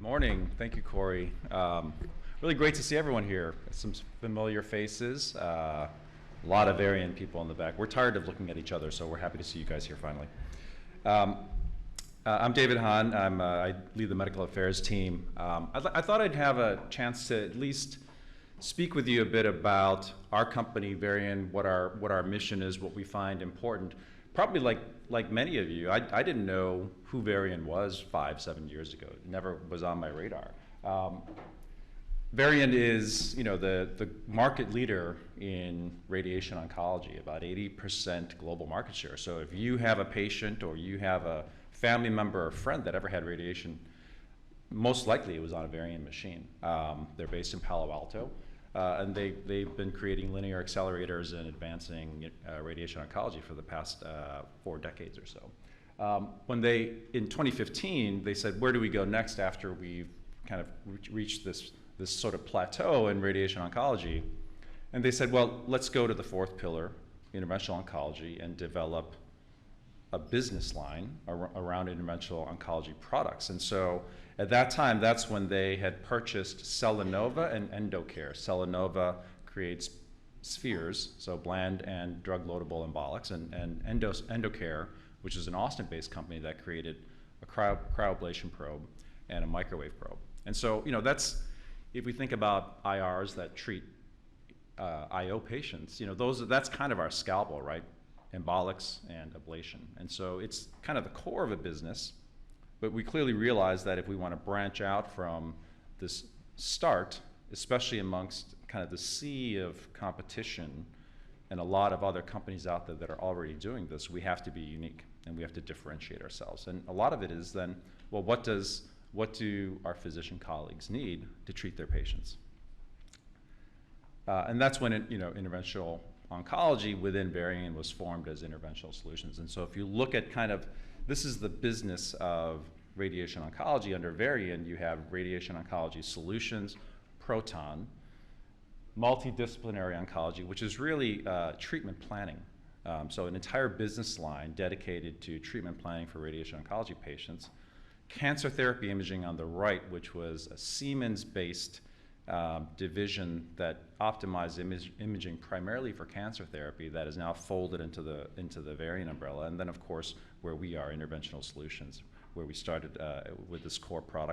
morning. Thank you, Corey. Really great to see everyone here. Some familiar faces, a lot of Varian people in the back. We're tired of looking at each other, so we're happy to see you guys here finally. I'm David Hahn. I lead the medical affairs team. I thought I'd have a chance to at least speak with you a bit about our company, Varian, what our mission is, what we find important. Probably like many of you, I didn't know who Varian was 5-7 years ago. It never was on my radar. Varian is, the market leader in radiation oncology, about 80% global market share. So if you have a patient or you have a family member or friend that ever had radiation, most likely it was on a Varian machine. They're based in Palo Alto. And they've been creating linear accelerators and advancing radiation oncology for the past 4 decades or so. In 2015, they said, where do we go next after we've kind of reached this sort of plateau in radiation oncology? And they said, well, let's go to the 4th pillar, interventional oncology, and develop a business line around interventional oncology products. And so at that time, that's when they had purchased Cellinova and Endocare. Cellinova creates spheres, so bland and drug-loadable embolics, and Endocare, which is an Austin-based company that created a cryoablation probe and a microwave probe. And so, that's, if we think about IRs that treat IO patients, that's kind of our scalpel, right? Embolics and ablation. And so it's kind of the core of a business, but we clearly realize that if we want to branch out from this start, especially amongst kind of the sea of competition and a lot of other companies out there that are already doing this, we have to be unique and we have to differentiate ourselves. And a lot of it is then, well, what do our physician colleagues need to treat their patients? And that's when interventional oncology within Varian was formed as Interventional Solutions. And so if you look at this is the business of radiation oncology under Varian. You have Radiation Oncology Solutions, Proton, multidisciplinary oncology, which is really treatment planning. So an entire business line dedicated to treatment planning for radiation oncology patients. Cancer therapy imaging on the right, which was a Siemens-based division that optimized imaging primarily for cancer therapy, that is now folded into the Varian umbrella. And then, of course, where we are, Interventional Solutions, where we started with this core product